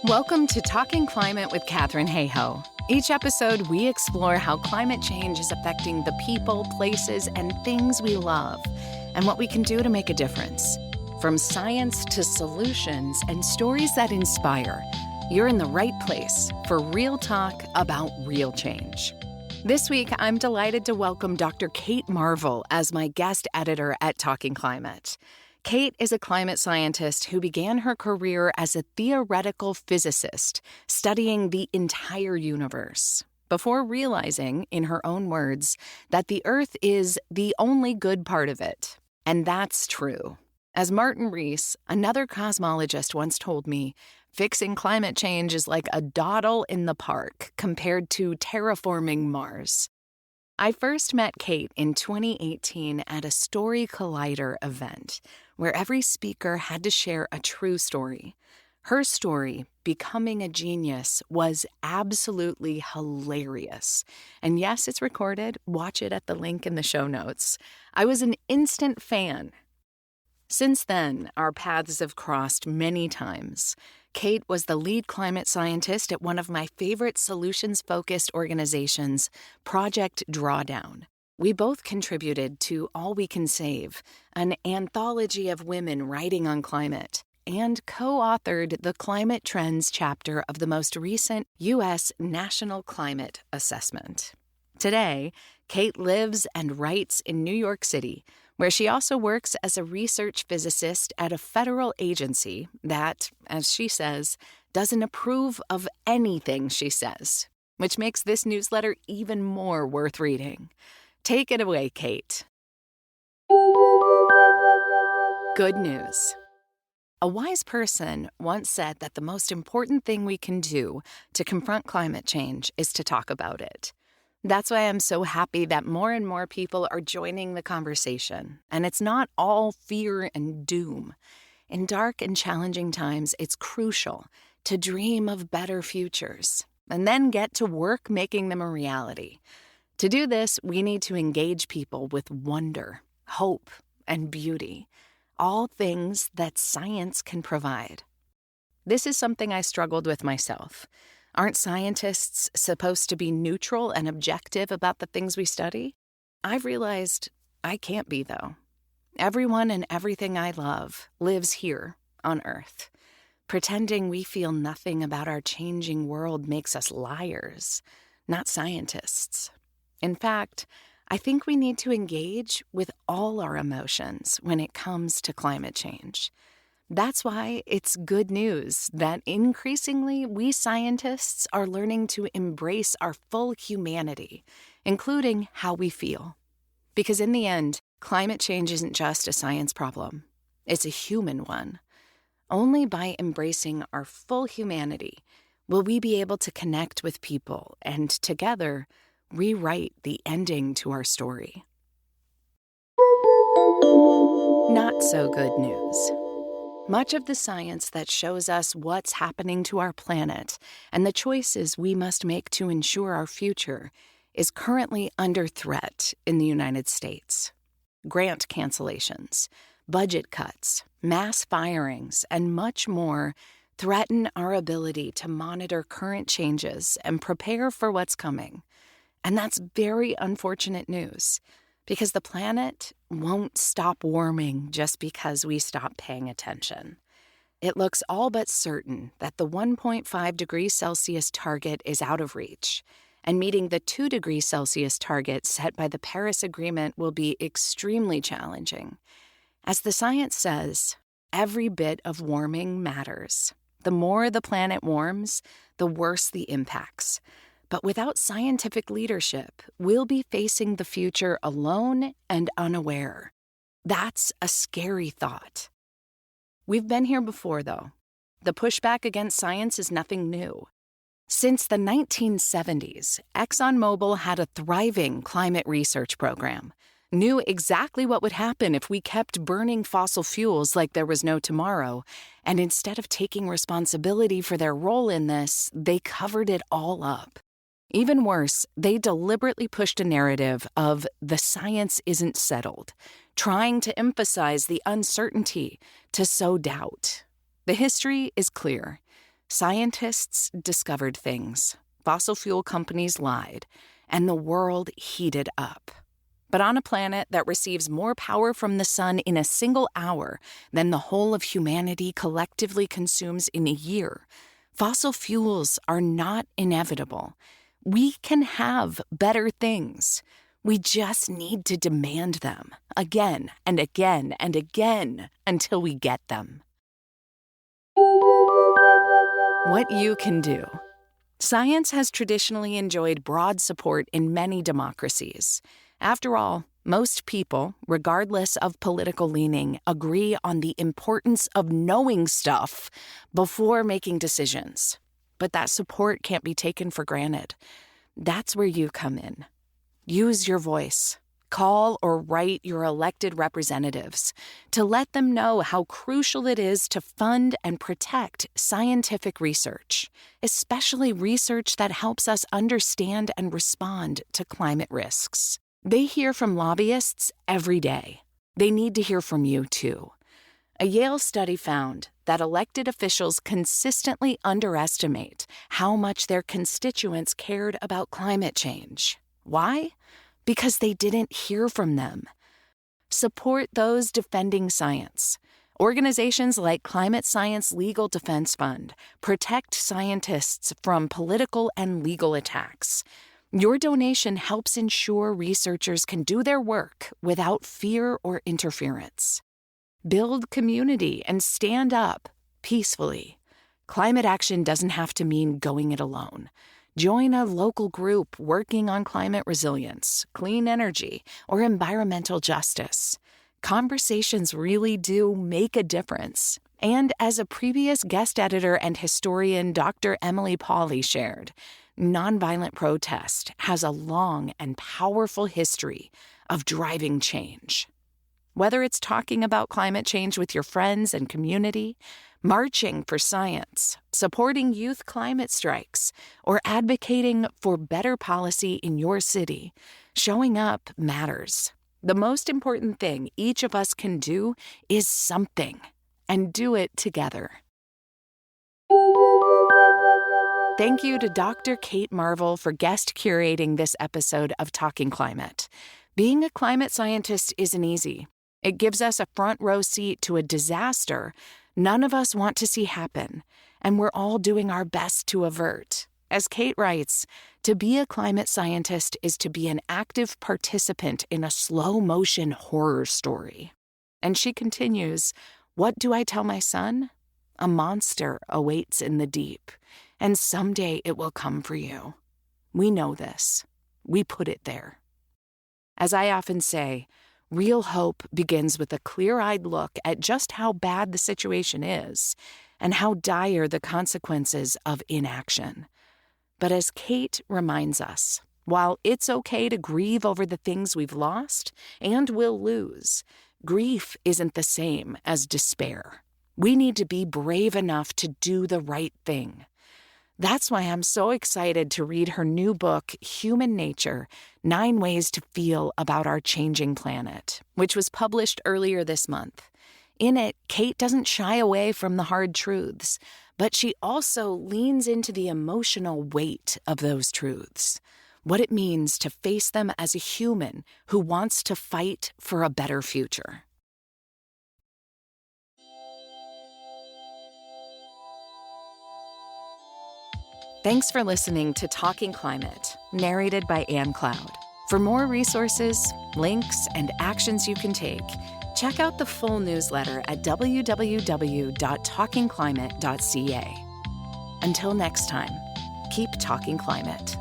Welcome to Talking Climate with Katherine Hayhoe. Each episode, we explore how climate change is affecting the people, places, and things we love, and what we can do to make a difference. From science to solutions and stories that inspire, you're in the right place for real talk about real change. This week, I'm delighted to welcome Dr. Kate Marvel as my guest editor at Talking Climate. Kate is a climate scientist who began her career as a theoretical physicist, studying the entire universe, before realizing, in her own words, that the Earth is the only good part of it. And that's true. As Martin Rees, another cosmologist, once told me, fixing climate change is like a dawdle in the park compared to terraforming Mars. I first met Kate in 2018 at a Story Collider event, where every speaker had to share a true story. Her story, Becoming a Genius, was absolutely hilarious. And yes, it's recorded. Watch it at the link in the show notes. I was an instant fan. Since then, our paths have crossed many times. Kate was the lead climate scientist at one of my favorite solutions-focused organizations, Project Drawdown. We both contributed to All We Can Save, an anthology of women writing on climate, and co-authored the Climate Trends chapter of the most recent U.S. National Climate Assessment. Today, Kate lives and writes in New York City, where she also works as a research physicist at a federal agency that, as she says, doesn't approve of anything she says, which makes this newsletter even more worth reading. Take it away, Kate. Good news. A wise person once said that the most important thing we can do to confront climate change is to talk about it. That's why I'm so happy that more and more people are joining the conversation, and it's not all fear and doom. In dark and challenging times, it's crucial to dream of better futures and then get to work making them a reality. To do this, we need to engage people with wonder, hope, and beauty, all things that science can provide. This is something I struggled with myself. Aren't scientists supposed to be neutral and objective about the things we study? I've realized I can't be, though. Everyone and everything I love lives here on Earth. Pretending we feel nothing about our changing world makes us liars, not scientists. In fact, I think we need to engage with all our emotions when it comes to climate change. That's why it's good news that increasingly we scientists are learning to embrace our full humanity, including how we feel. Because in the end, climate change isn't just a science problem. It's a human one. Only by embracing our full humanity will we be able to connect with people and together rewrite the ending to our story. Not so good news. Much of the science that shows us what's happening to our planet and the choices we must make to ensure our future is currently under threat in the United States. Grant cancellations, budget cuts, mass firings, and much more threaten our ability to monitor current changes and prepare for what's coming. And that's very unfortunate news, because the planet won't stop warming just because we stop paying attention. It looks all but certain that the 1.5 degrees Celsius target is out of reach, and meeting the 2 degrees Celsius target set by the Paris Agreement will be extremely challenging. As the science says, every bit of warming matters. The more the planet warms, the worse the impacts. But without scientific leadership, we'll be facing the future alone and unaware. That's a scary thought. We've been here before, though. The pushback against science is nothing new. Since the 1970s, ExxonMobil had a thriving climate research program, knew exactly what would happen if we kept burning fossil fuels like there was no tomorrow, and instead of taking responsibility for their role in this, they covered it all up. Even worse, they deliberately pushed a narrative of the science isn't settled, trying to emphasize the uncertainty to sow doubt. The history is clear. Scientists discovered things, fossil fuel companies lied, and the world heated up. But on a planet that receives more power from the sun in a single hour than the whole of humanity collectively consumes in a year, fossil fuels are not inevitable. We can have better things. We just need to demand them again and again and again until we get them. What you can do. Science has traditionally enjoyed broad support in many democracies. After all, most people, regardless of political leaning, agree on the importance of knowing stuff before making decisions. But that support can't be taken for granted. That's where you come in. Use your voice. Call or write your elected representatives to let them know how crucial it is to fund and protect scientific research, especially research that helps us understand and respond to climate risks. They hear from lobbyists every day. They need to hear from you, too. A Yale study found that elected officials consistently underestimate how much their constituents cared about climate change. Why? Because they didn't hear from them. Support those defending science. Organizations like Climate Science Legal Defense Fund protect scientists from political and legal attacks. Your donation helps ensure researchers can do their work without fear or interference. Build community and stand up peacefully. Climate action doesn't have to mean going it alone. Join a local group working on climate resilience, clean energy, or environmental justice. Conversations really do make a difference. And as a previous guest editor and historian Dr. Emily Pauley shared, nonviolent protest has a long and powerful history of driving change. Whether it's talking about climate change with your friends and community, marching for science, supporting youth climate strikes, or advocating for better policy in your city, showing up matters. The most important thing each of us can do is something, and do it together. Thank you to Dr. Kate Marvel for guest curating this episode of Talking Climate. Being a climate scientist isn't easy. It gives us a front row seat to a disaster none of us want to see happen, and we're all doing our best to avert. As Kate writes, to be a climate scientist is to be an active participant in a slow-motion horror story. And she continues, what do I tell my son? A monster awaits in the deep, and someday it will come for you. We know this. We put it there. As I often say, real hope begins with a clear-eyed look at just how bad the situation is and how dire the consequences of inaction. But as Kate reminds us, while it's okay to grieve over the things we've lost and will lose, grief isn't the same as despair. We need to be brave enough to do the right thing. That's why I'm so excited to read her new book, Human Nature: 9 Ways to Feel About Our Changing Planet, which was published earlier this month. In it, Kate doesn't shy away from the hard truths, but she also leans into the emotional weight of those truths, what it means to face them as a human who wants to fight for a better future. Thanks for listening to Talking Climate, narrated by Ann Cloud. For more resources, links, and actions you can take, check out the full newsletter at www.talkingclimate.ca. Until next time, keep talking climate.